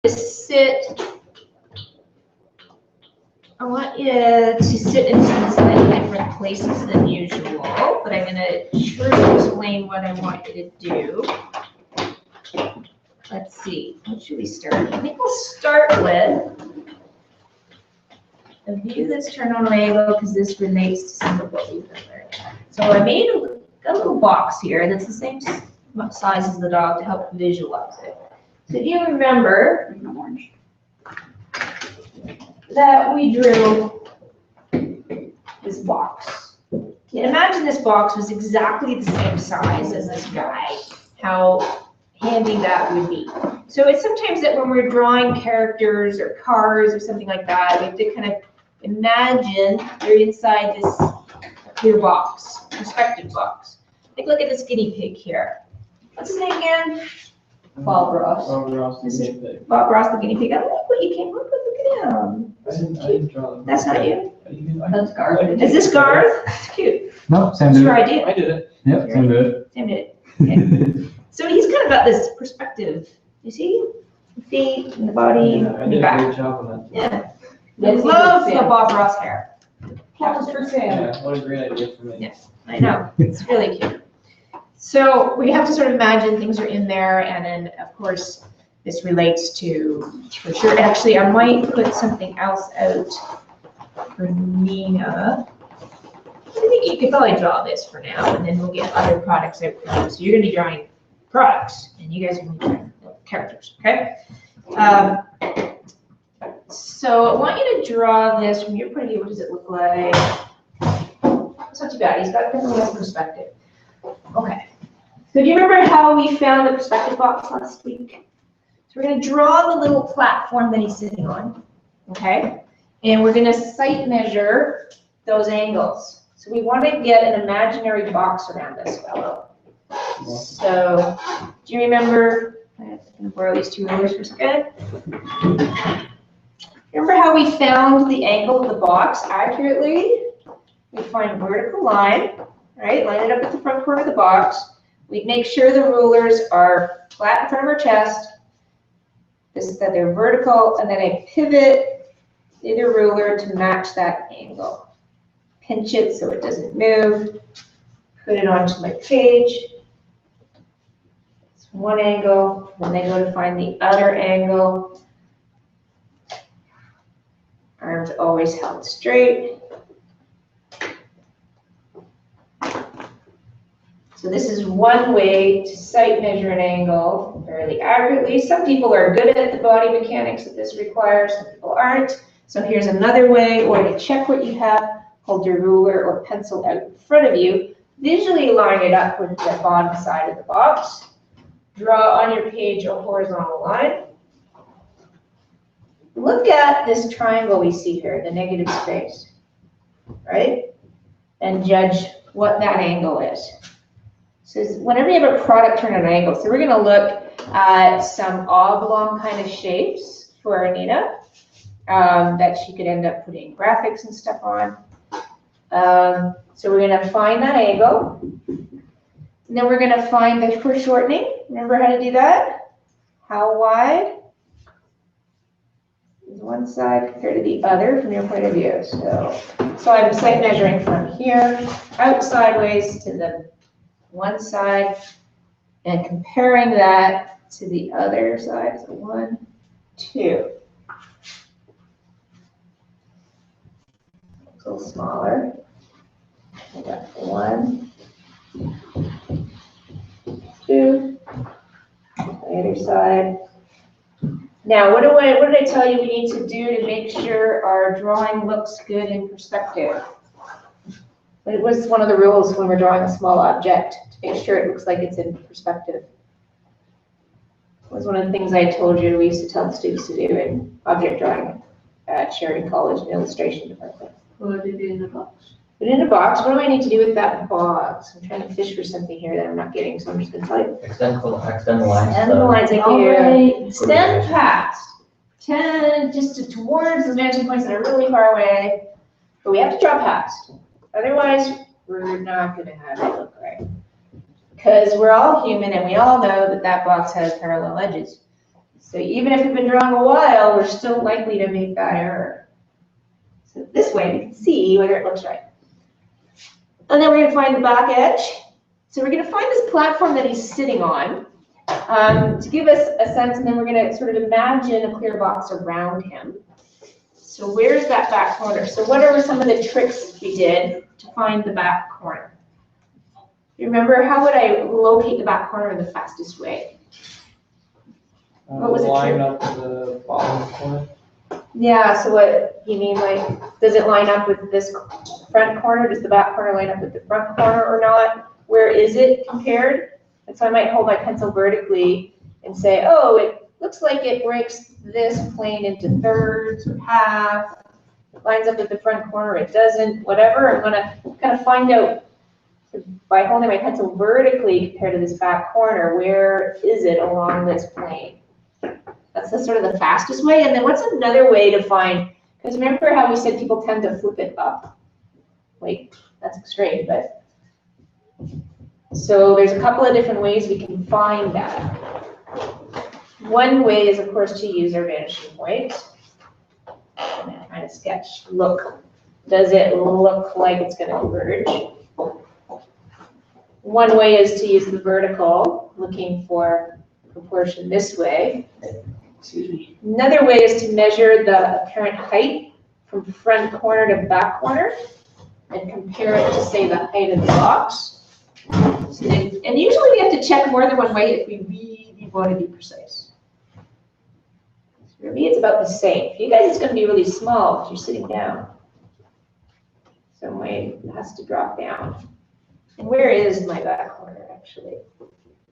to sit. I want you to sit in some slightly different places than usual, but I'm going to sure explain what I want you to do. Let's see, what should we start? I think we'll start with a view that's turned on an angle because this relates to some of what we've been learning. So I made a little box here that's the same size as the dog to help visualize it. So if you remember that we drew this box. And imagine this box was exactly the same size as this guy, how handy that would be. So it's sometimes that when we're drawing characters or cars or something like that, we have to kind of imagine you're inside this clear box, perspective box. Like look at this guinea pig here. What's his name again? Bob Ross. Bob Ross, the This guinea is pig. Bob Ross, the guinea pig. I like what you came up with. Look at him. I didn't draw them. That's not you? That's Garth. Is this Garth? It's cute. No, Sam It's did your it. idea. I did it. Yep, Sam did it. Sam did it. Okay. So he's kind of got this perspective. You see? The feet and the body Yeah, I and did the a back. great job on that. Yeah. I Yes, he love did, the Sam. Bob Ross hair. Applause for Sam. Yeah, what a great idea for me. Yeah. I know. It's really cute. So we have to sort of imagine things are in there, and then of course this relates to, for sure. Actually, I might put something else out for Nina. I think you could probably draw this for now, and then we'll get other products out for you. So you're going to be drawing products, and you guys are going to be drawing characters, okay? So I want you to draw this from your point of view. What does it look like? It's not too bad. He's got kind of a perspective. Okay. So do you remember how we found the perspective box last week? So we're going to draw the little platform that he's sitting on, okay? And we're going to sight measure those angles. So we want to get an imaginary box around this fellow. So do you remember, I'm going to borrow these two rulers for a second. Remember how we found the angle of the box accurately? We find vertical line, right? Line it up at the front corner of the box. We make sure the rulers are flat in front of our chest, that they're vertical, and then I pivot the other ruler to match that angle. Pinch it so it doesn't move. Put it onto my page. It's one angle, then I go to find the other angle. Arms always held straight. So this is one way to sight measure an angle fairly accurately. Some people are good at the body mechanics that this requires, some people aren't. So here's another way, or to check what you have, hold your ruler or pencil out in front of you. Visually line it up with the bottom side of the box. Draw on your page a horizontal line. Look at this triangle we see here, the negative space, right? And judge what that angle is. So whenever you have a product turn at an angle, so we're going to look at some oblong kind of shapes for Anita that she could end up putting graphics and stuff on. So we're going to find that angle. And then we're going to find the foreshortening. Remember how to do that? How wide is one side compared to the other from your point of view? So I'm sight measuring from here out sideways to the one side and comparing that to the other side. So 1, 2. It's a little smaller. I got 1, 2. The other side. Now, what did I tell you we need to do to make sure our drawing looks good in perspective? It was one of the rules when we're drawing a small object to make sure it looks like it's in perspective. It was one of the things I told you we used to tell the students to do in object drawing at Sheridan College in illustration department. What did it do in the box? Put it in a box. What do I need to do with that box? I'm trying to fish for something here that I'm not getting, so I'm just going to tell you. Extend the lines. Extend the lines like All here. right. Extend past. 10 just towards the vanishing points that are really far away. But we have to draw past. Otherwise, we're not going to have it look right. Because we're all human and we all know that that box has parallel edges. So even if we've been drawing a while, we're still likely to make that error. So this way we can see whether it looks right. And then we're going to find the back edge. So we're going to find this platform that he's sitting on to give us a sense, and then we're going to sort of imagine a clear box around him. So where's that back corner? So what are some of the tricks we did to find the back corner? Remember, how would I locate the back corner in the fastest way? What was it, Line Drew? up to the bottom corner. Yeah, so what you mean, like, does it line up with this front corner? Does the back corner line up with the front corner or not? Where is it compared? And so I might hold my pencil vertically and say, oh, it looks like it breaks this plane into thirds or half. It lines up with the front corner, it doesn't, whatever. I'm gonna kind of find out by holding my pencil vertically compared to this back corner, where is it along this plane? That's the sort of the fastest way. And then what's another way to find, because remember how we said people tend to flip it up? Like, that's extreme, but. So there's a couple of different ways we can find that. One way is, of course, to use our vanishing point. And kind of sketch, look, does it look like it's going to converge? One way is to use the vertical, looking for proportion this way. Excuse me. Another way is to measure the apparent height from front corner to back corner and compare it to, say, the height of the box. So and usually we have to check more than one way if we really want to be precise. For me, it's about the same. For you guys, it's going to be really small if you're sitting down. So my has to drop down. And where is my back corner, actually?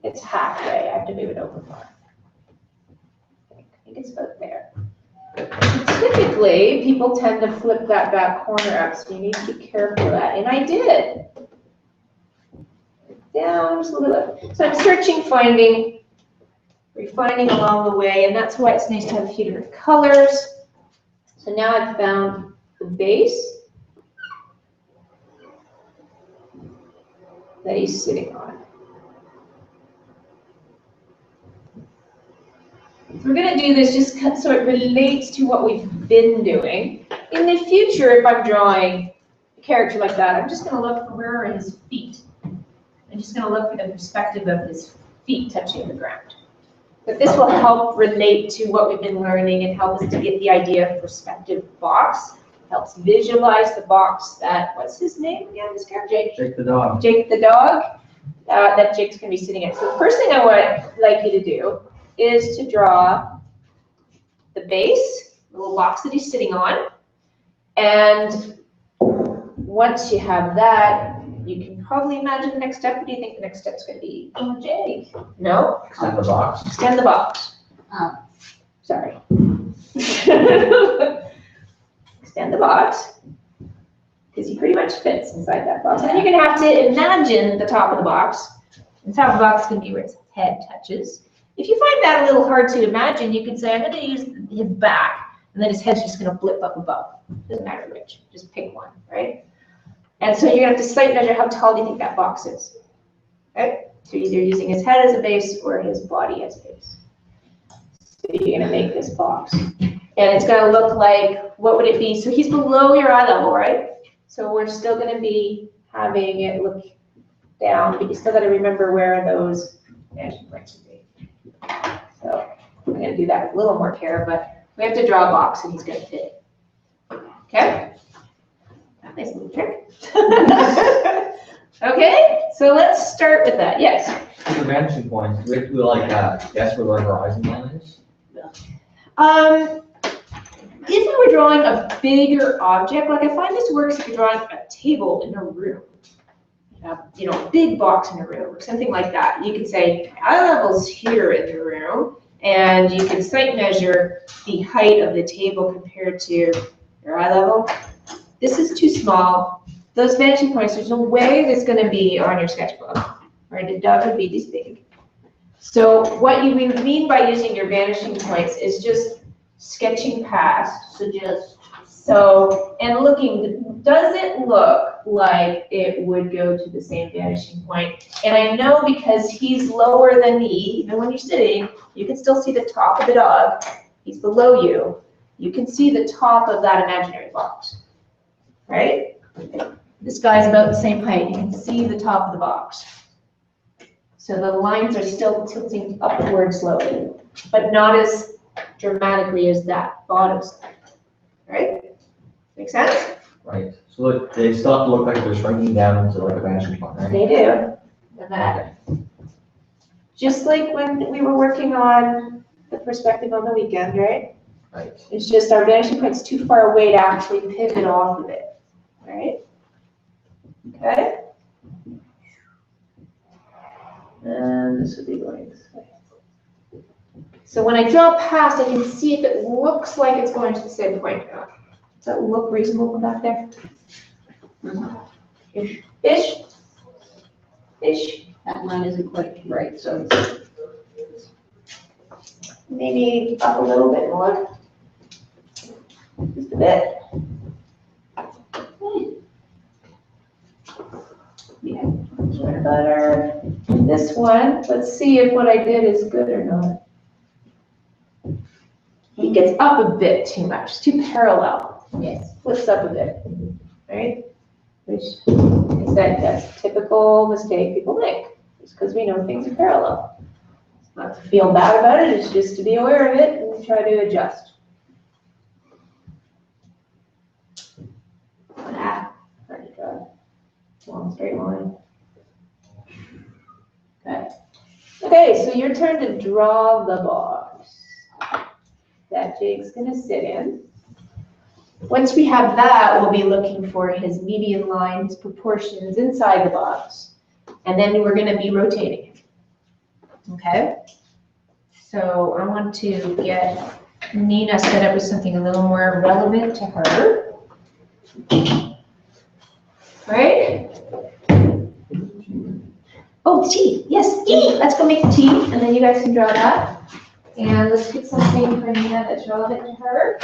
It's halfway. I have to move it over more. I think it's about there. Typically, people tend to flip that back corner up, so you need to be careful of that. And I did. Down just a little bit. So I'm searching, finding, refining along the way, and that's why it's nice to have a few different colors. So now I've found the base that he's sitting on. So we're going to do this just so it relates to what we've been doing. In the future, if I'm drawing a character like that, I'm just going to look for where are his feet. I'm just going to look for the perspective of his feet touching the ground. But this will help relate to what we've been learning and help us to get the idea of perspective box. It helps visualize the box that, what's his name again, this character? Jake the dog. Jake the dog, that Jake's going to be sitting at. So the first thing I would like you to do is to draw the base, the little box that he's sitting on. And once you have that, you can probably imagine the next step. What do you think the next step's going to be? Oh, Jake. No? Extend the box. Extend the box. Oh. Sorry. Extend the box. Because he pretty much fits inside that box. And then you're going to have to imagine the top of the box. The top of the box can be where his head touches. If you find that a little hard to imagine, you can say, I'm going to use his back, and then his head's just going to blip up above. Doesn't matter which. Just pick one, right? And so you're going to have to sight measure how tall do you think that box is. Okay? So you're either using his head as a base or his body as a base. So you're going to make this box. And it's going to look like, what would it be? So he's below your eye level, right? So we're still going to be having it look down, but you still got to remember where those vanishing points would be. So I'm going to do that with a little more care, but we have to draw a box and he's going to fit. Okay? Nice little trick. Okay, so let's start with that. Yes? For the vanishing points, do we have to like guess where the horizon line is? If we were drawing a bigger object, like I find this works if you're drawing a table in a room, you know, a big box in a room or something like that. You could say eye level's here in the room, and you can sight measure the height of the table compared to your eye level. This is too small. Those vanishing points, there's no way that's going to be on your sketchbook, right? The dog would be this big. So what you mean by using your vanishing points is just sketching past. So just So, and looking, does it look like it would go to the same vanishing point? And I know because he's lower than me, even when you're sitting, you can still see the top of the dog. He's below you. You can see the top of that imaginary box, right? This guy's about the same height. You can see the top of the box. So the lines are still tilting upward slowly, but not as dramatically as that bottom side, right? Make sense? Right, so look, they still have to look like they're shrinking down into like a vanishing point, right? They do. And that, just like when we were working on the perspective on the weekend, right? Right. It's just our vanishing point's too far away to actually pivot off of it, right? Okay? And this would be going this way. So when I draw past, I can see if it looks like it's going to the same point or not. Does that look reasonable from back there? Ish. Ish. Ish. That line isn't quite right, so Maybe up a little bit more. Just a bit. Yeah, much better. This one, let's see if what I did is good or not. He gets up a bit too much, it's too parallel. Yes. Flips up a bit, right? Which is that's typical mistake people make, just because we know things are parallel. It's not to feel bad about it, it's just to be aware of it and try to adjust. Hard to draw. Long straight line. Okay. Okay, so your turn to draw the box that Jake's gonna sit in. Once we have that, we'll be looking for his median line, his proportions inside the box, and then we're gonna be rotating it. Okay? So I want to get Nina set up with something a little more relevant to her. Right? Oh, tea, yes, tea. Let's go make the tea, and then you guys can draw that. And let's get something for Nina that's relevant to her.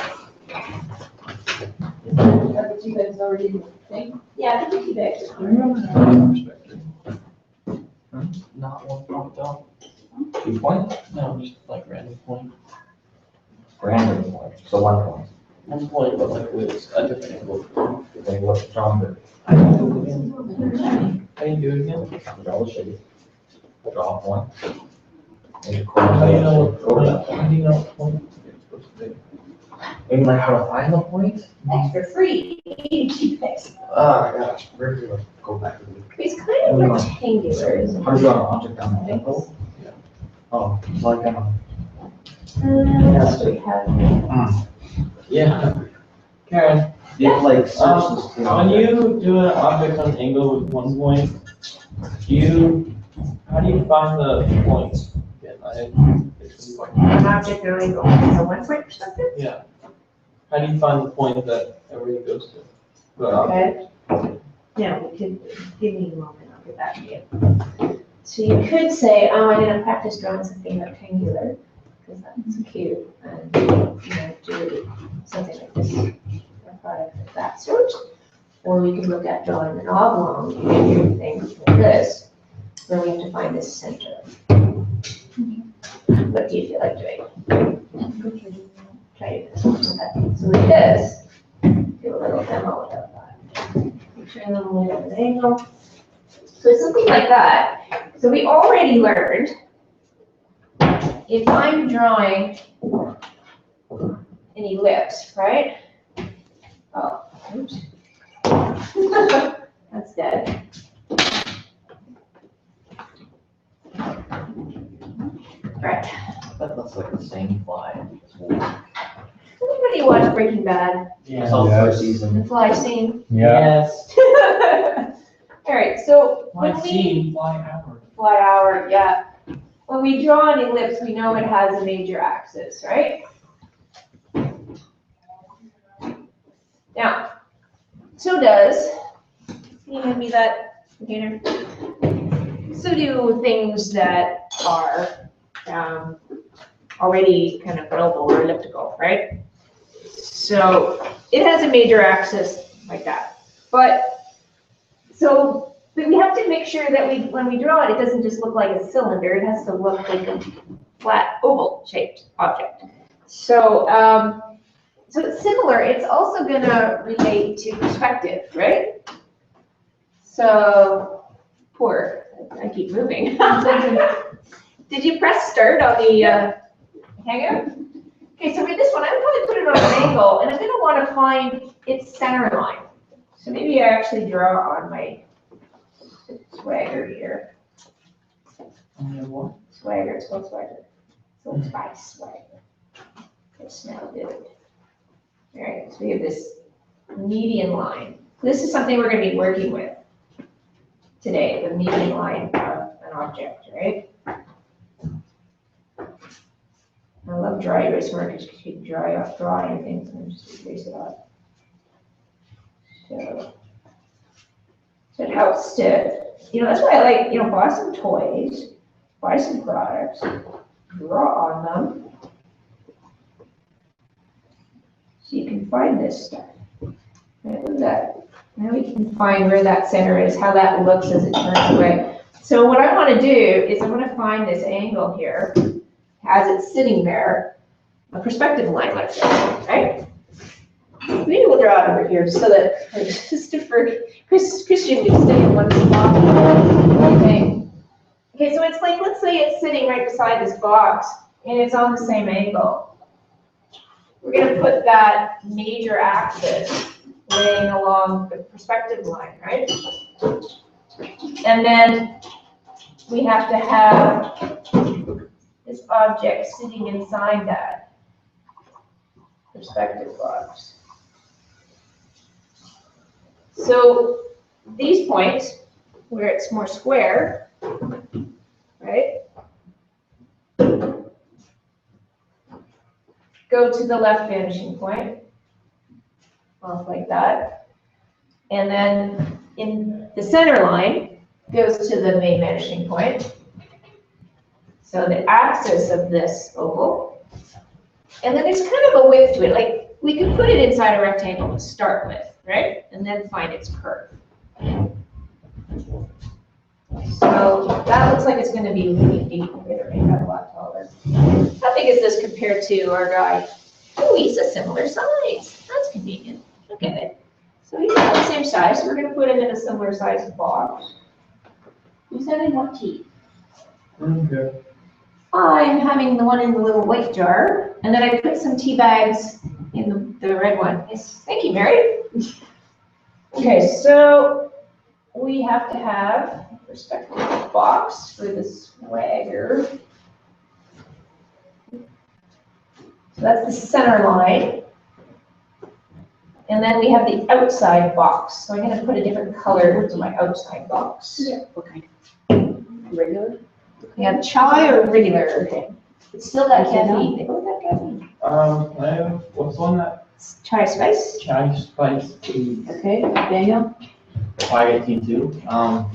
have the two guys already think. Yeah, the tea bags. I remember that perspective. Not one point though. 2 point, No, just like random point. random point, so 1 point. 1 point, but like with a different angle. They look stronger. I can do it again. I can do it again. Draw the shape. Draw a point. And you How do you know what correlate point, that how do you know what point it's supposed to be? Maybe like how to find the point? Extra free, tea bags. Oh my gosh, where do you go back to the? It's kind of rectangular, isn't it? How do you draw an object on the angle? Yeah. Oh, it's like, What else do we have? Yeah. Karen, you like search this. when you do an object on an angle with 1 point, how do you find the points? It's like- An object only going to 1 point perspective? Yeah. How do you find the point that everything goes to? The object? Okay. Now, we could, give me a moment, I'll get back to you. So you could say, oh, I'm gonna practice drawing something rectangular, because that's cute, and, do something like this, a product of that sort. Or we could look at drawing an oblong thing like this, where we have to find this center. What do you feel like doing? Try this. Okay. So with this, do a little demo of that. Turn them away at an angle. So it's something like that. So we already learned, if I'm drawing an ellipse, right? Oh, oops. That's dead. Right. That looks like the same fly. Anybody watch Breaking Bad? It's all first The season. fly scene? Yes. All right, so Fly when we scene, fly hour. fly hour, yeah. When we draw an ellipse, we know it has a major axis, right? Now, so does, can you hand me that container? So do things that are already kind of oval or elliptical, right? So it has a major axis like that. But we have to make sure that when we draw it, it doesn't just look like a cylinder. It has to look like a flat oval shaped object. So, so it's similar. It's also going to relate to perspective, right? So, I keep moving. Did you press start on the Hangout? Okay, so with this one, I'm going to put it on an angle, and I'm going to want to find its center line. So maybe I actually draw on my swagger here. Swagger, it's called swagger. So it's by swagger. It's now good. All right, so we have this median line. This is something we're going to be working with today, the median line of an object, right? I love dry erase markers because you can draw anything and then just erase it off. So it helps to, that's why I like, buy some toys, buy some products, draw on them, so you can find this stuff. Right, look at that. Now we can find where that center is, how that looks as it turns away. So what I want to do is I want to find this angle here, as it's sitting there, a perspective line, let's say, right? Maybe we'll draw it over here so that Christian can stay in one spot. Okay, so it's like, let's say it's sitting right beside this box and it's on the same angle. We're going to put that major axis laying along the perspective line, right? And then we have to have this object sitting inside that perspective box. So these points, where it's more square, right, go to the left vanishing point, off like that. And then in the center line goes to the main vanishing point. So the axis of this oval. And then there's kind of a width to it. Like we could put it inside a rectangle to start with, right? And then find its curve. So that looks like it's going to be really deep. We're going to make that a lot taller. How big is this compared to our guy? Oh, he's a similar size. That's convenient. Look at it. So he's about the same size. So we're going to put him in a similar size box. Who's having what tea? Okay. I'm having the one in the little white jar, and then I put some tea bags in the red one. Yes, thank you, Mary. Okay, so we have to have a perspective box for the swagger. So that's the center line. And then we have the outside box. So I'm going to put a different color to my outside box. Yeah. What kind? Regular? We have chai or regular. It's still got caffeine. They both have caffeine. What's on that? Chai spice. Chai spice tea. Okay, Daniel? If I get tea too, No,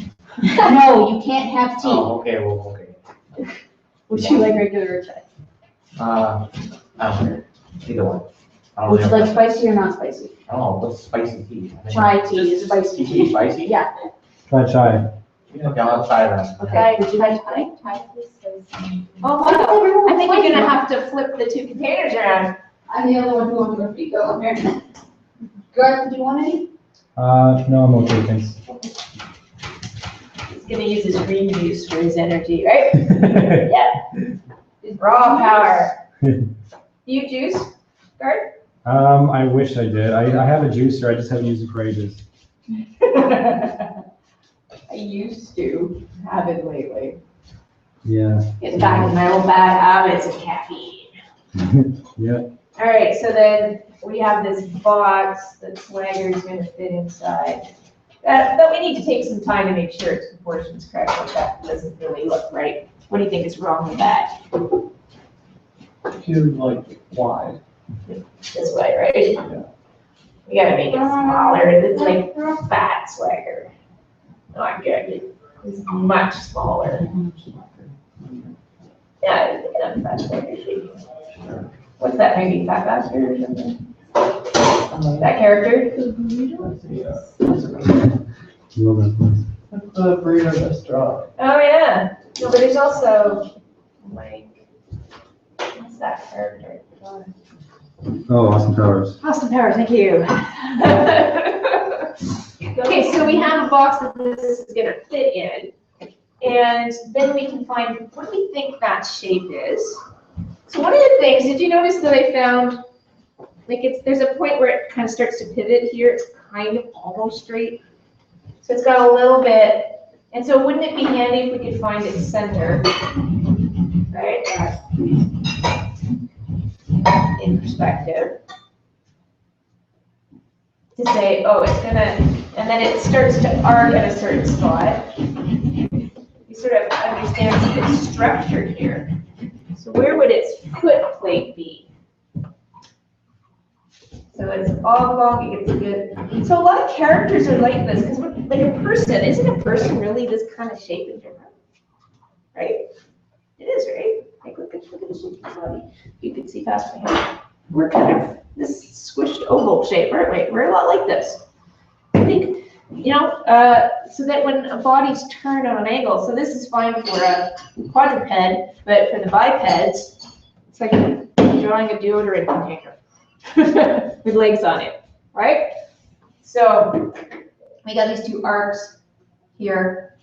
you can't have tea. okay, well, okay. Would you like regular or chai? I don't care, either one. I don't Would you know. like spicy or not spicy? I don't know, what's spicy tea? I think- Chai tea is spicy. Tea spicy? Yeah. Try chai. Okay, I'll try that. Okay, would you like chai? Oh, wow. I think you're gonna have to flip the two containers around. I'm the only one who wants to go up here. Garth, do you want any? No, I'm okay, thanks. He's gonna use his green juice for his energy, right? Yeah. His raw power. Do you juice, Gart? I wish I did. I have a juicer, I just haven't used it for ages. I used to have it lately. Yeah. Getting back in my old bad habits of caffeine. Yeah. All right, so then we have this box that swagger is gonna fit inside. But we need to take some time to make sure its proportion's correct, but that doesn't really look right. What do you think is wrong with that? Too like wide. This way, right? We gotta make it smaller. It's like fat swagger. No, I'm good. It's much smaller. Yeah, look at that fat swagger. What's that, maybe fat bastard or something? That character? Yeah. Love that place. That's the burrito restaurant. Oh, yeah. No, but there's also, like, what's that character? Oh, Austin Powers. Austin Powers, thank you. Okay, so we have a box that this is gonna fit in, and then we can find what do we think that shape is. So one of the things, did you notice that I found, like there's a point where it kind of starts to pivot here, it's kind of almost straight. So it's got a little bit, and so wouldn't it be handy if we could find its center, right? In perspective. To say, oh, it's gonna, and then it starts to arc at a certain spot. You sort of understand its structure here. So where would its foot plate be? So it's all along, it gets good. So a lot of characters are like this, because like a person, isn't a person really this kind of shape in general? Right? It is, right? Like look at the shape of the body. You can see past my head. We're kind of this squished oval shape, aren't we? We're a lot like this. I think, so that when a body's turned on an angle, so this is fine for a quadruped, but for the bipeds, it's like drawing a deodorant container with legs on it, right? So we got these two arcs here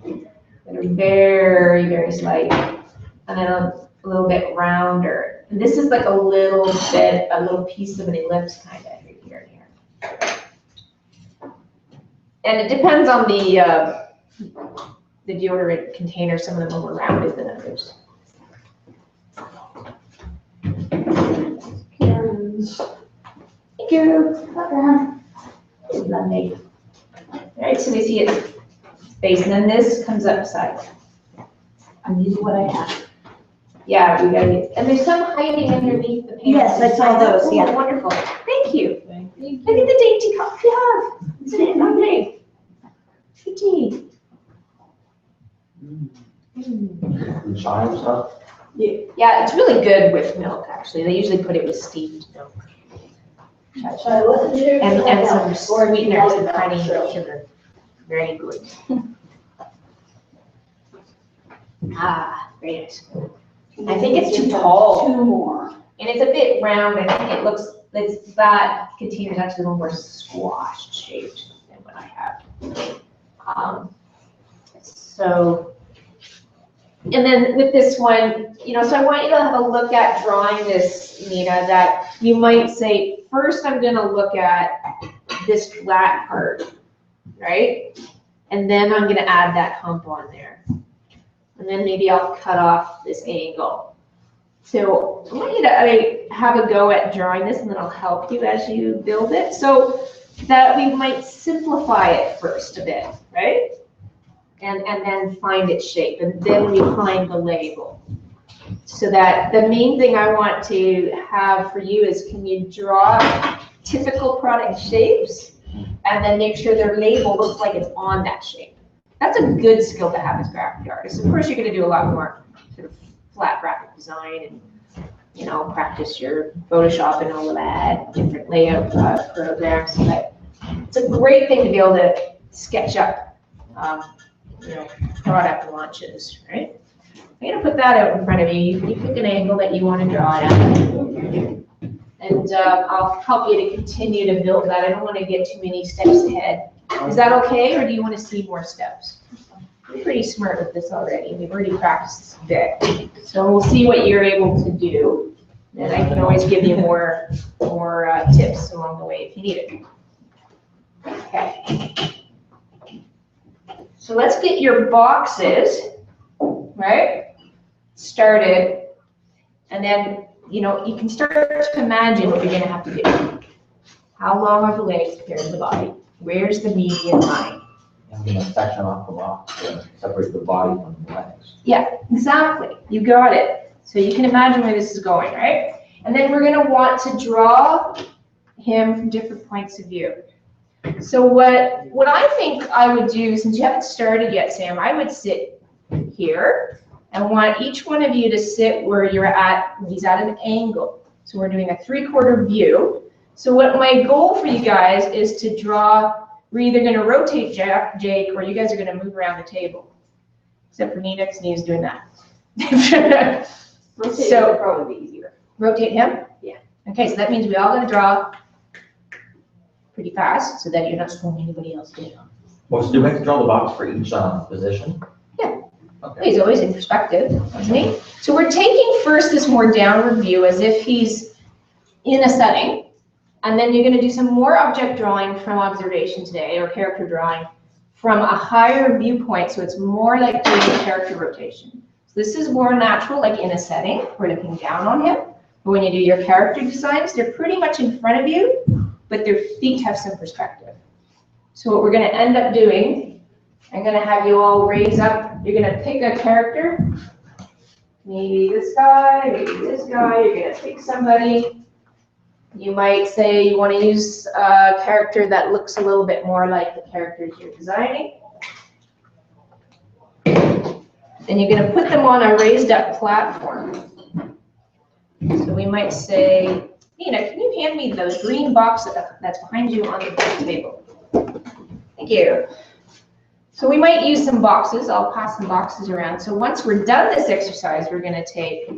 that are very, very slight, and then a little bit rounder. And this is like a little piece of an ellipse kind of here and here. And it depends on the deodorant container. Some of them are more rounded than others. Thank you. Lovely. All right, so we see its base, and then this comes up side. I'm using what I have. Yeah, we gotta get, and there's some hiding underneath the pants. Yes, I saw those, yeah. Oh, wonderful. Thank you. Look at the dainty cup you have. Isn't it lovely? Pretty. And shine stuff. Yeah, it's really good with milk, actually. They usually put it with steamed milk. And some sweeteners and honey and sugar. Very good. Very nice. I think it's too tall. 2 more. And it's a bit round. I think it looks, that container is actually a little more squashed shaped than what I have. So, and then with this one, so I want you to have a look at drawing this, Nina, that you might say, first I'm gonna look at this flat part, right? And then I'm gonna add that hump on there. And then maybe I'll cut off this angle. So I want you to have a go at drawing this, and then I'll help you as you build it. So that we might simplify it first a bit, right? And then find its shape, and then we find the label. So that the main thing I want to have for you is, can you draw typical product shapes, and then make sure their label looks like it's on that shape. That's a good skill to have as a graphic artist. Of course, you're going to do a lot more sort of flat graphic design and, practice your Photoshop and all of that, different layout programs. But it's a great thing to be able to sketch up, product launches, right? I'm going to put that out in front of you. You pick an angle that you want to draw it at. And I'll help you to continue to build that. I don't want to get too many steps ahead. Is that okay, or do you want to see more steps? You're pretty smart with this already. We've already practiced this a bit. So we'll see what you're able to do. And I can always give you more tips along the way if you need it. Okay. So let's get your boxes, right, started. And then, you can start to imagine what you're going to have to do. How long are the legs compared to the body? Where's the median line? I'm gonna section off the box to separate the body from the legs. Yeah, exactly. You got it. So you can imagine where this is going, right? And then we're going to want to draw him from different points of view. So what I think I would do, since you haven't started yet, Sam, I would sit here and want each one of you to sit where you're at. He's at an angle. So we're doing a 3/4 view. So what my goal for you guys is to draw, we're either gonna rotate Jake, or you guys are gonna move around the table. Except for Nina, because Nina's doing that. Rotate So- would probably be easier. Rotate him? Yeah. Okay, so that means we all gotta draw pretty fast, so that you're not slowing anybody else down. Well, so do we have to draw the box for each position? Yeah. Okay. He's always in perspective, isn't he? So we're taking first this more downward view as if he's in a setting, and then you're gonna do some more object drawing from observation today, or character drawing, from a higher viewpoint, so it's more like doing a character rotation. So this is more natural, like in a setting, we're looking down on him. But when you do your character designs, they're pretty much in front of you, but their feet have some perspective. So what we're gonna end up doing, I'm gonna have you all raise up, you're gonna pick a character. Maybe this guy, maybe this guy, you're gonna pick somebody. You might say you wanna use a character that looks a little bit more like the characters you're designing. And you're gonna put them on a raised up platform. So we might say, Nina, can you hand me the green box that's behind you on the table? Thank you. So we might use some boxes. I'll pass some boxes around. So once we're done this exercise, we're going to take,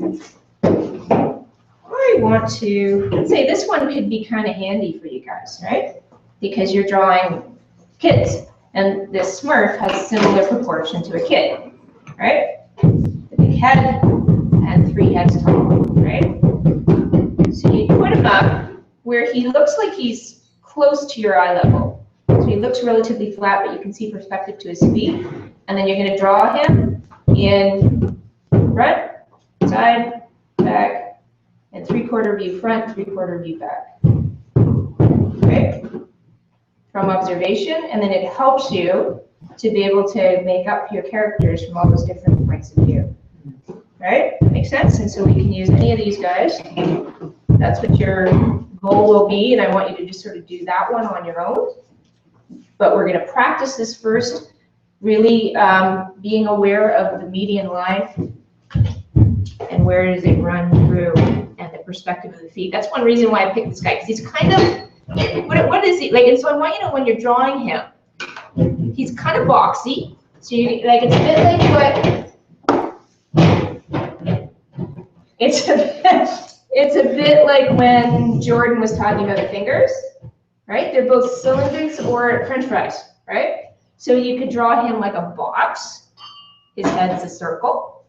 I want to, let's say this one could be kind of handy for you guys, right? Because you're drawing kids, and this Smurf has similar proportion to a kid, right? The big head and 3 heads tall, right? So you put him up where he looks like he's close to your eye level. So he looks relatively flat, but you can see perspective to his feet. And then you're going to draw him in front, side, back, and 3/4 view front, 3/4 view back. Okay? From observation, and then it helps you to be able to make up your characters from all those different points of view. Right? Makes sense? And so we can use any of these guys. That's what your goal will be, and I want you to just sort of do that one on your own. But we're going to practice this first, really being aware of the median line and where does it run through and the perspective of the feet. That's one reason why I picked this guy, because he's kind of, what is he, like, and so I want you to know when you're drawing him, he's kind of boxy, so you, like, it's a bit like what, it's a bit like when Jordan was talking about the fingers, right? They're both cylinders or French fries, right? So you could draw him like a box. His head's a circle.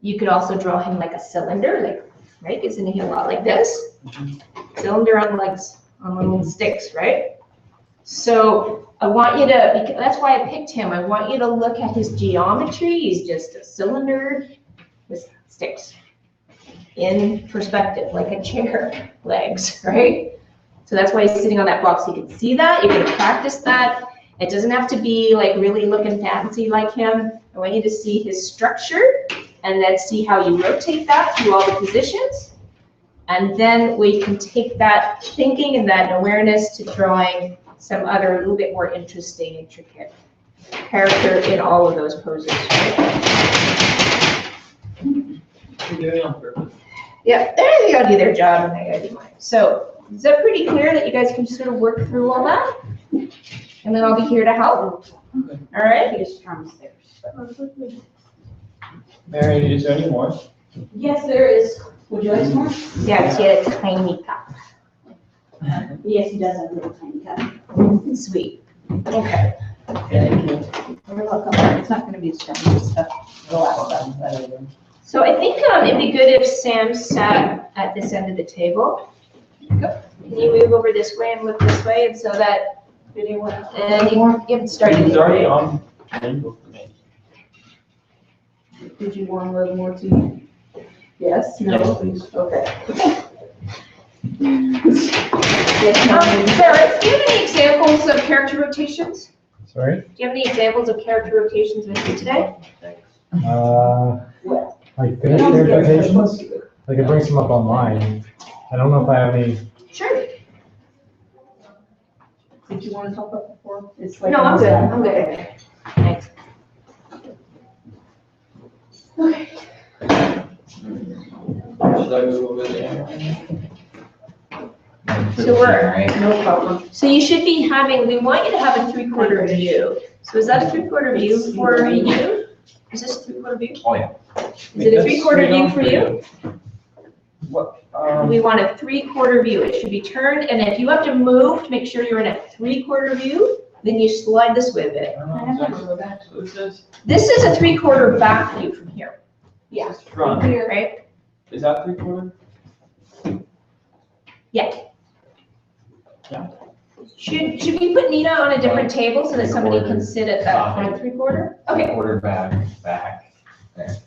You could also draw him like a cylinder, like, right? Isn't he a lot like this? Cylinder on legs, on little sticks, right? So I want you to, that's why I picked him. I want you to look at his geometry. He's just a cylinder with sticks in perspective, like a chair legs, right? So that's why he's sitting on that box. You can see that. You're going to practice that. It doesn't have to be like really looking fancy like him. I want you to see his structure and then see how you rotate that through all the positions. And then we can take that thinking and that awareness to drawing some other, a little bit more interesting, intricate character in all of those poses. Right? You're doing it on purpose. Yeah, they gotta do their job and I gotta do mine. So is that pretty clear that you guys can just sort of work through all that? And then I'll be here to help. Okay. All right? Just from stairs. Mary, is there any more? Yes, there is. Would you like some more? Yeah, just get a tiny cup. Yes, he does have a little tiny cup. Sweet. Okay. Thank you. You're welcome. It's not gonna be as strong as stuff, the last stuff, but. So I think it'd be good if Sam sat at this end of the table. Go. Can you move over this way and look this way, and so that, and you can start. He's already on the table for me. Did you want a little more too? Yes? No? Yes, please. Okay. Sarah, do you have any examples of character rotations? Sorry? Do you have any examples of character rotations with you today? Like finish rotations? I can bring some up online. I don't know if I have any. Sure. Did you want to talk about before? It's like. No, I'm good, I'm good. Thanks. Okay. Should I move over there? So we're, Right? no problem. So you should be having, we want you to have a 3/4 view. So is that a 3/4 view for you? Is this a 3/4 view? Oh, yeah. Is it a 3/4 view for you? What, We want a 3/4 view. It should be turned, and if you have to move to make sure you're in a 3/4 view, then you slide this way a bit. so this is, This is a 3/4 back view from here, Yeah. this is front, right? is that 3/4? Should we put Nina on a different table so that somebody can sit at that front 3/4? Okay, Quarter back.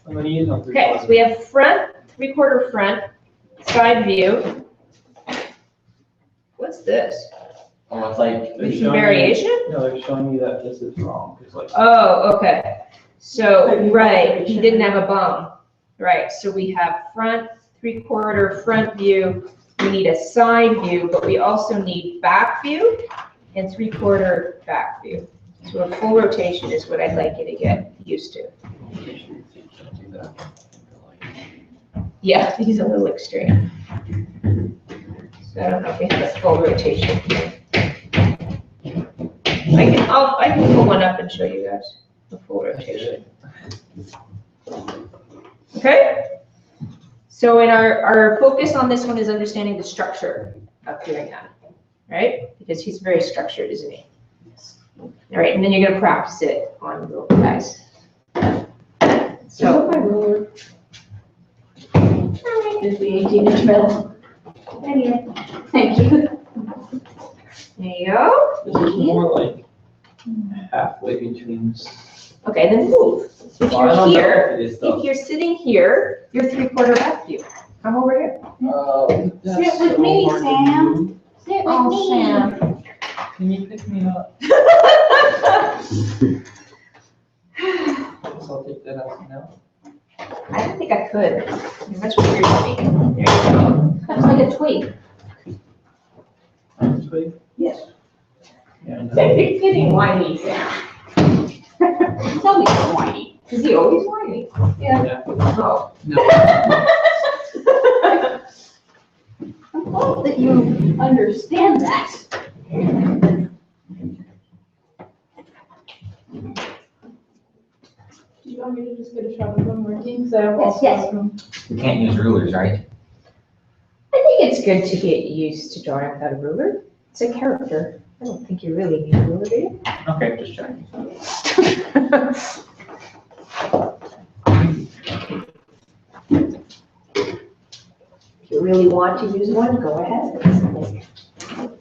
I'm gonna use on 3/4. okay, so we have front, 3/4 front, side view. What's this? Oh, it's like, They're Some showing me- variation? No, they're showing me that this is wrong, because like, Oh, okay. So, right, he didn't have a bum. Right, so we have front, 3/4 front view. We need a side view, but we also need back view and 3/4 back view. So a full rotation is what I'd like you to get used to. Yeah, he's a little extreme. So I don't know if we have a full rotation. I can pull one up and show you guys the full rotation. Okay? So in our focus on this one is understanding the structure of doing that, right? Because he's very structured, isn't he? All right, and then you're gonna practice it on the little guys. So. my ruler. Is the 18-inch metal. Anyway, thank you. There you go. this is more like halfway between. Okay, then move. If Well, I you're don't know here, if it is if though. you're sitting here, you're 3/4 back view. Come over here. That's Sit with so me, hard to Sam. do. Sit Oh, Sam. Can you pick me up? Guess I'll take that out now. I don't think I could. That's weird to me. There you go. That's like a twig. This way? Yes. Yeah, I know. You're getting whiny, Sam. Tell me you're whiny. Is he always whiny? Yeah. Oh. No. I'm glad that you understand that. Do you want me to just get a shot of them working? Because I have Yes, also yes. we can't use rulers, right? I think it's good to get used to drawing without a ruler. It's a character. I don't think you really need a ruler, do you? Okay, just checking. If you really want to use one, go ahead.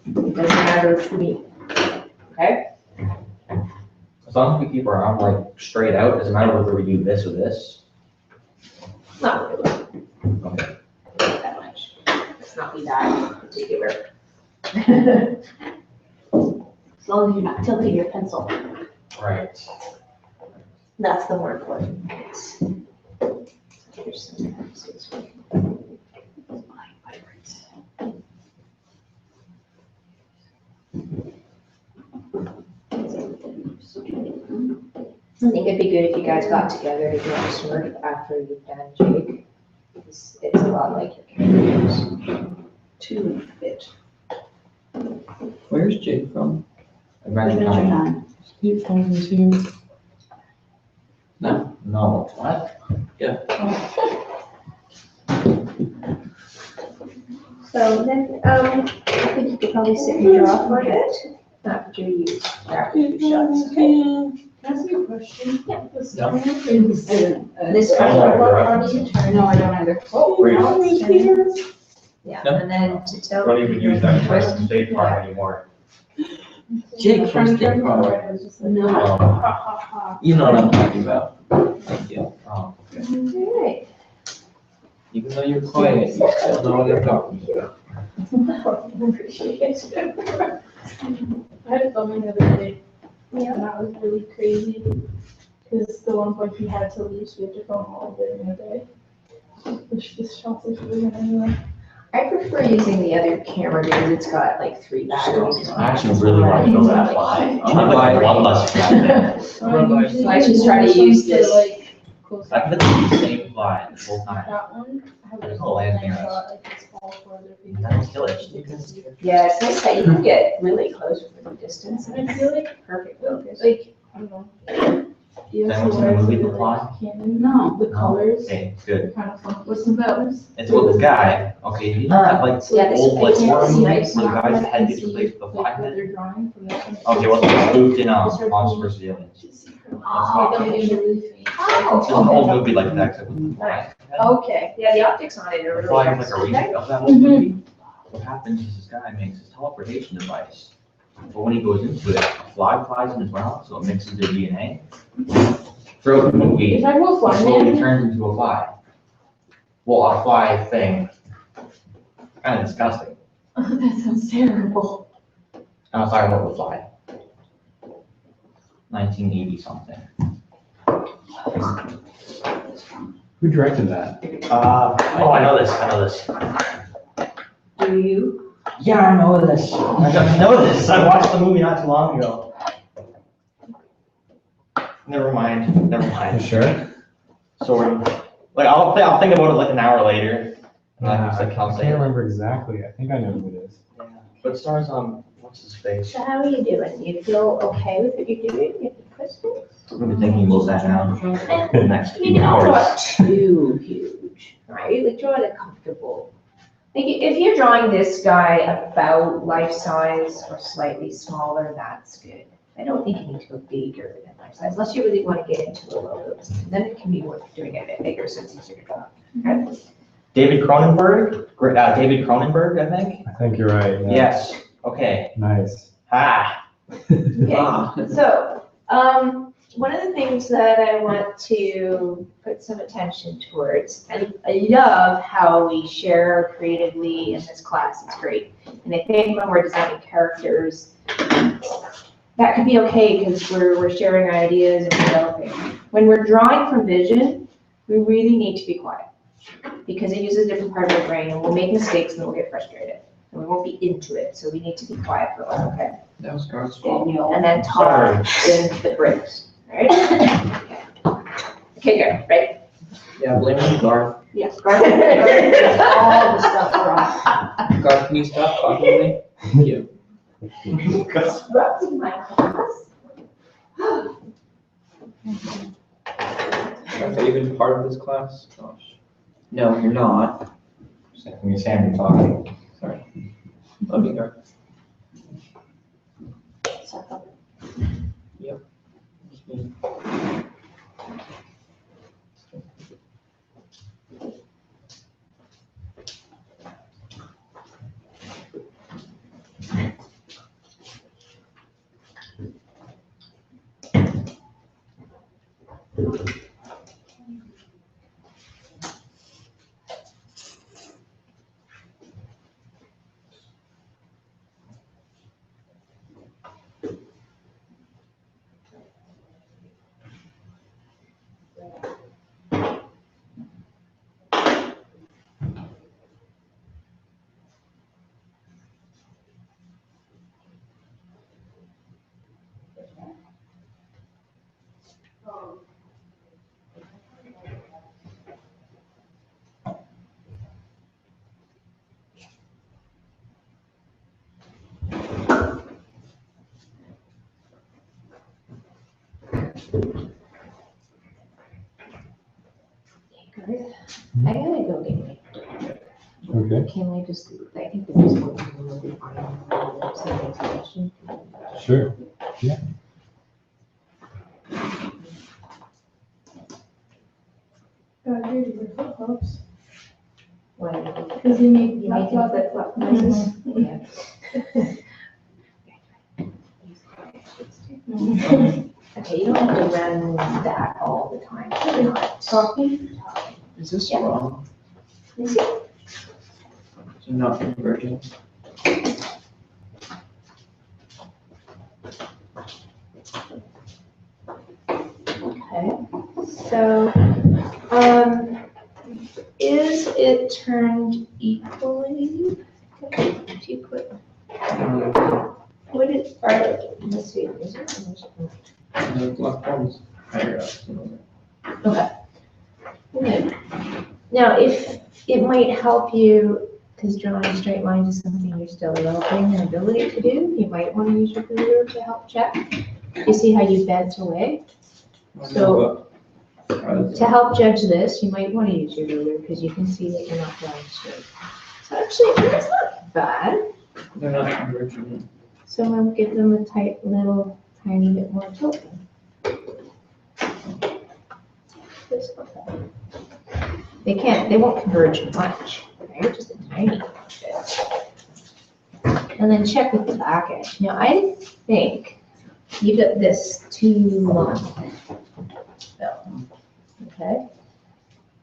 It doesn't matter to me. Okay? As long as we keep our arm like straight out, doesn't matter whether we do this or this. Not really. Okay. Not that much. It's not be that particular. As long as you're not tilting your pencil. Right. That's the more important piece. Here's some pieces. I think it'd be good if you guys got together to do a sword after you've done Jake. It's a lot like your characters. To fit. Where's Jake from? Imagine Adventure time. time. Steve Coleman's here. No? No, what? So then, I think you could probably sit and draw for a bit after you shots, okay? Can I ask you a question? Yeah. This Yeah. one This is- No, I don't either. Oh, Wait. now it's here. Yeah, No. and then to tell. Don't even use that term, state farm anymore. Jake from State Farm. I was just like, No. ha, ha, ha. You know what I'm talking about. Thank you. Oh, Alright. Even though you're quiet, you still know what I'm talking about. Appreciate it. I had a filming the other day, Yeah. and that was really crazy, because the one point he had to leave, so we had to film all day in a day. Which this shot is really good anyway. I prefer using the other camera because it's got like 3 batteries. I actually really want to know that live. I'm gonna buy one less. I'm gonna buy- So I should try to use this. Like, close I can put the same fly the whole time. That one, I have There's this no whole landing thing on about like it's all further because. That'll kill it. Yeah, it's nice that you can get really close from the distance, and I feel like perfect focus. Like, I don't know. Has anyone seen the movie The Fly? No. The colors Okay, it's good. kind of fun. What's the colors? It's with this guy, okay, you know that like Yeah, this- old like I can't horror see movie my- where the guy's head gets replaced with a fly Like what head? they're drawing from that. Okay, well, it's spoofed in Monsters vs. Aliens. Oh, they made it really faint. It's an old movie like that, except with the fly head. Okay. Yeah, the optics on it are The really fly is nice. like a remake of that old movie. What happens is this guy makes his teleportation device, but when he goes into it, a fly flies in his mouth, so it mixes their DNA. Throughout the movie, You're talking about it fly slowly man? turns into a fly. Well, a fly thing. Kind of disgusting. That sounds terrible. I was talking about the fly. 1980 something. Who directed that? Oh, I know this. Do you? Yeah, I know this. I know this. I watched the movie not too long ago. Never mind. You sure? Sort of. Like, I'll think about it like an hour later. And I I'll can't say it. remember exactly. I think I know who it is. Yeah. But it stars what's his face? So how are you doing? You feel okay with what you're doing? You have questions? I'm gonna be thinking about that now. For the next I mean, few don't draw it hours. too huge, right? Like draw it comfortable. Like if you're drawing this guy about life size or slightly smaller, that's good. I don't think you need to go bigger than life size, unless you really want to get into the logos. Then it can be worth doing it a bit bigger so it's easier to draw. Okay? David Cronenberg? David Cronenberg, I think? I think you're right. Yeah. Yes. Okay. Nice. Ah. Okay, so, one of the things that I want to put some attention towards, and I love how we share creatively in this class, it's great. And I think when we're designing characters, that could be okay because we're sharing ideas and developing. When we're drawing from vision, we really need to be quiet because it uses a different part of our brain and we'll make mistakes and then we'll get frustrated. And we won't be into it, so we need to be quiet for a while, okay? That was God's And then talk in the breaks, right? Okay, good, right? Yeah, blame me, Garth. Yes. All the stuff wrong. Garth, can you stop talking to me? Thank you. Disrupting my class. Are you even part of this class? Gosh. No, you're not. When Sammy talking. Love you, Garth. Yep. Just me. I gotta go get my, Okay. can I just, I think the musical will be fine. Some suggestion. Sure. Here's your flip flops. When Because they make you make flip flip flop noises. Yeah. Okay, you don't have to run that all the time. Really not. Talking. Is this Yeah. wrong? You see? Is it not converging? Okay, so, is it turned equally? If you put, what is, let's see, is it? The left one's higher up. Okay. Okay. Now, if it might help you, because drawing straight lines is something you're still developing an ability to do, you might want to use your ruler to help check. You see how you bent away? So, to help judge this, you might want to use your ruler because you can see that you're not drawing straight. So actually, that's not bad. They're not converging. So I'll give them a tight little, tiny bit more tilt. That's not bad. They won't converge much, right? Just a tiny bit. And then check with the back edge. Now I think you got this too long. So, okay.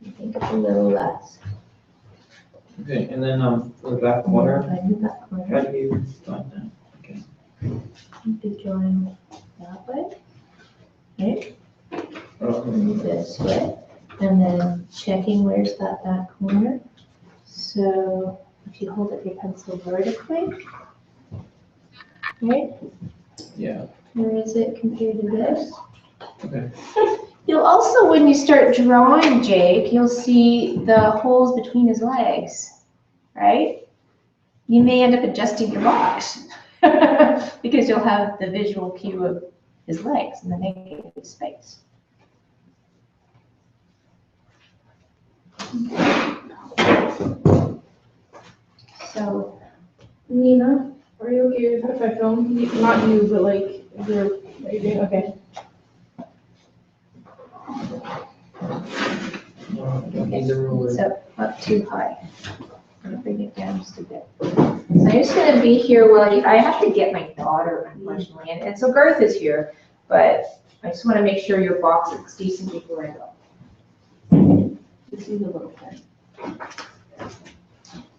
I think it's a little less. Okay, and then, for the back corner, I do that how corner. do you find that? Okay. Be drawing that way. Right? Oh, And this way. And then checking where's that back corner. So if you hold up your pencil vertically, right? yeah, Where is it compared to this? okay. You'll also, when you start drawing Jake, you'll see the holes between his legs, right? You may end up adjusting your box because you'll have the visual cue of his legs and the negative space. So, Nina, are you okay with if I film? Not you, but like, you're, are you doing, okay. No, I don't need the ruler. so up too high. I'm gonna bring it down just a bit. So I'm just gonna be here while I have to get my daughter unfortunately, and so Garth is here, but I just wanna make sure your box looks decent before I go. This is a little bit.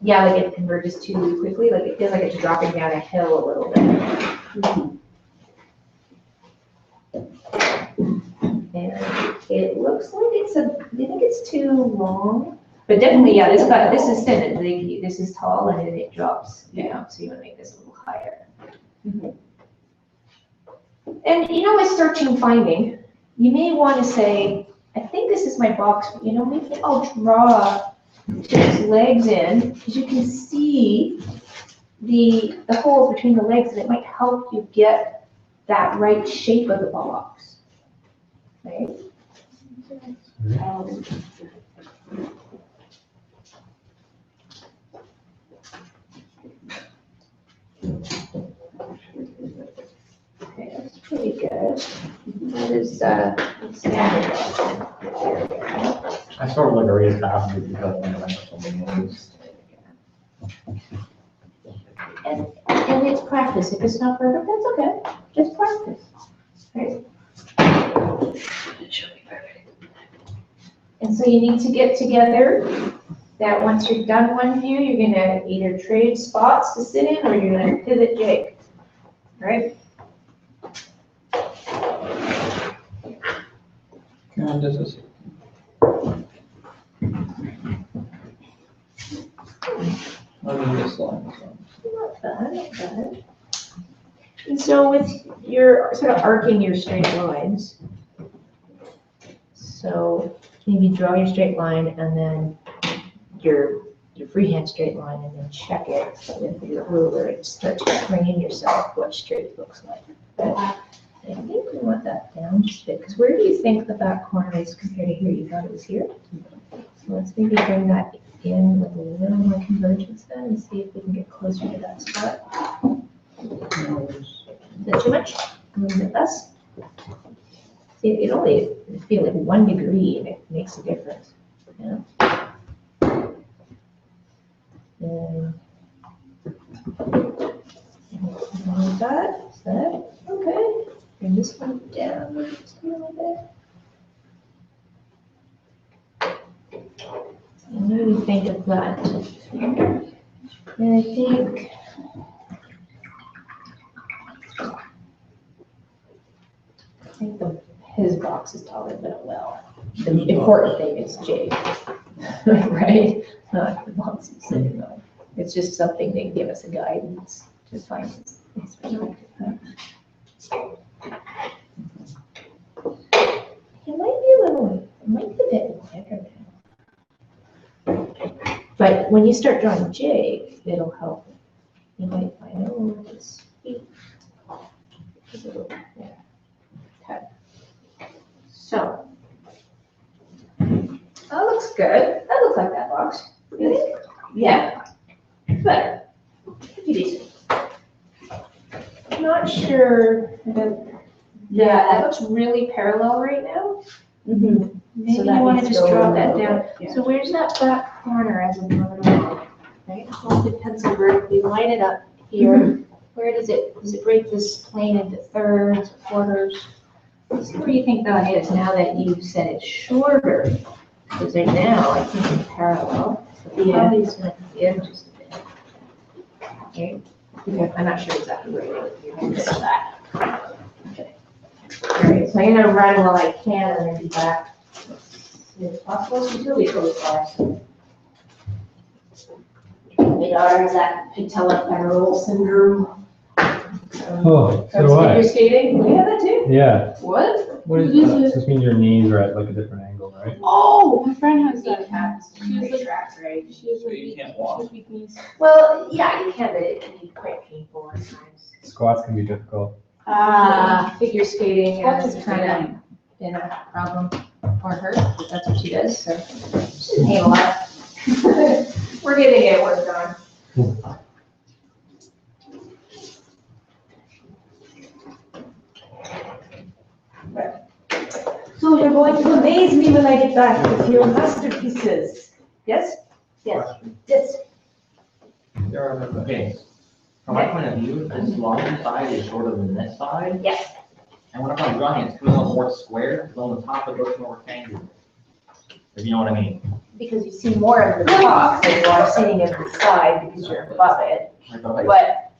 Yeah, like it converges too quickly, like it feels like it's dropping down a hill a little bit. And it looks like I think it's too long, but definitely, yeah, this is thin, this is tall and then it drops down, so you wanna make this a little higher. And you know, with searching and finding, you may wanna say, I think this is my box, but you know, maybe I'll draw Jake's legs in, because you can see the holes between the legs, and it might help you get that right shape of the box. Right? Okay, that's pretty good. That is standard. I sort of like a raised half of it because I went so many ways. And it's practice. If it's not perfect, that's okay. Just practice. Right? And so you need to get together that once you've done one view, you're gonna either trade spots to sit in or you're gonna pivot Jake. Right? And this is, I mean, this line is on. Not bad, not bad. And so with your sort of arcing your straight lines, so maybe draw your straight line and then your freehand straight line and then check it with your ruler and start to train yourself what straight looks like. But I think we want that down just a bit, because where do you think the back corner is compared to here? You thought it was here? So let's maybe bring that in with a little more convergence then and see if we can get closer to that spot. Is that too much? A little bit less? See, it only feel like 1 degree and it makes a difference. Yeah. And like that, is that okay? Bring this one down just a little bit. And what do we think of that? And I think his box is taller than a well. The important thing is Jake, right? Not the box he's sitting on. It's just something they give us a guidance to find his perspective. It might be a bit thicker now. But when you start drawing jig, it'll help. You might find, oh, this feet. Yeah. Okay. So. That looks good. That looks like that box. You think? Yeah. Better. Pretty decent. Not sure that, yeah, that looks really parallel right now. Mhm. Maybe So you that want to needs to just go draw a that little down. bit, yeah. So where's that back corner as a normal, right? Hold the pencil vertically, line it up here. Where does it break this plane into thirds, quarters? Let's see where you think that is now that you've said it's shorter. Because right now, I think it's parallel. So probably it's gonna come in just a bit. Okay, I'm not sure exactly where you're going to fix that. Okay. All right, so I'm gonna run while I can and then be back as soon as possible until we close class. My daughter has that patellofemoral syndrome. Oh, so do I. Figure skating, we have that too? Yeah. What? What is that? Just means your knees are at like a different angle, right? Oh, my friend has that. She's like, right? She has So a you weak, can't walk. weak knees. Well, yeah, you can, but it can be quite painful at times. Squats can be difficult. Figure skating Squats has is kind of been a problem for her, but that's what she does, so she doesn't hate a lot. We're getting it worked on. So you're going to amaze me when I get back with your masterpieces. Yes? Yes. Yes. There are no. Okay, from my point of view, this larger side is shorter than this side. Yes. And whenever I'm drawing, it's coming out more square, because on the top it looks more rectangular. If you know what I mean. Because you see more of the top than you are seeing of the side because you're above it. But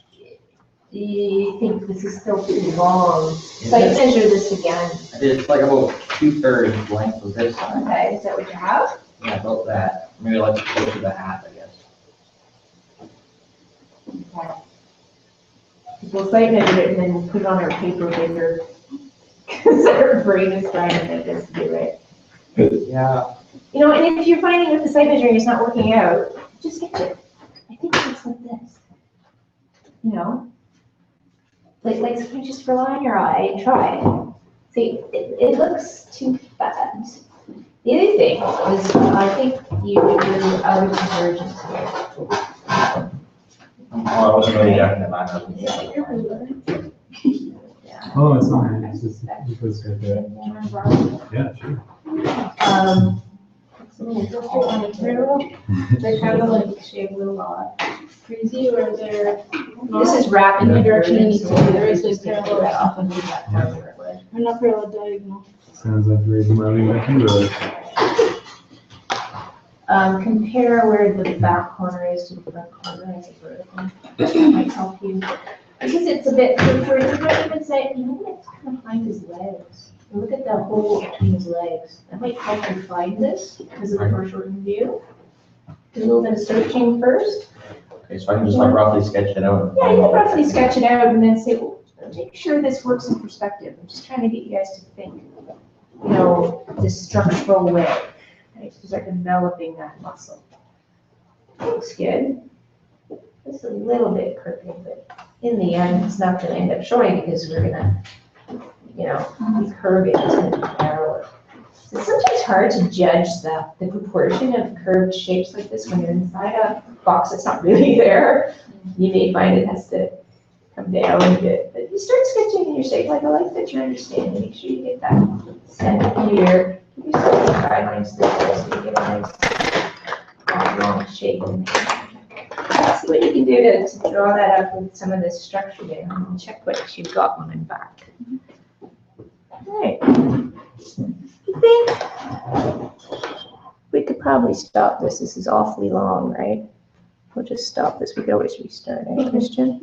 do you think this is still too long? So you measure this again. It's like about 2/3 length of this side. Okay, is that what you have? Yeah, about that. Maybe like close to the half, I guess. Okay. We'll site measure it and then we'll put it on our paper bigger. Because our brain is trying to make us do it. Yeah. You know, and if you're finding with the site measuring it's not working out, just sketch it. I think it looks like this. You know? Like sometimes just rely on your eye and try it. See, it looks too bad. The other thing is, I think you would do outer convergence here. Oh, I wasn't really definite about that. Yeah. Oh, it's not, it's just, it goes right there. Yeah, sure. They kind of like shape a lot crazy or they're This is rapid. in the direction it needs to be. There There is is like like parallel. off and do that further. Or not parallel, diagonal. Sounds like very Marley McHugh. Compare where the back corner is to the front corner as a vertical. That might help you. Because it's a bit, for you might even say, you know what, it's kind of behind his legs. And look at the hole between his legs. That might help you find this because of the foreshortened view. Do a little bit of searching first. Okay, so I can just like roughly sketch it out. Yeah, you can roughly sketch it out and then say, well, make sure this works in perspective. I'm just trying to get you guys to think, you know, this structural way, right? To start developing that muscle. Looks good. It's a little bit crooked, but in the end, it's not gonna end up showing because we're gonna, you know, be curving, it's gonna be parallel. So it's sometimes hard to judge the proportion of curved shapes like this when you're inside a box that's not really there. You may find it has to come down a bit, but you start sketching in your shape, like I like that you're understanding, make sure you get that center here. Give yourself some guidelines there so you get a nice long shape in there. See what you can do to draw that up with some of this structure there, and check what you've got when I'm back. All right. I think we could probably stop this. This is awfully long, right? We'll just stop this. We could always restart, eh, Christian?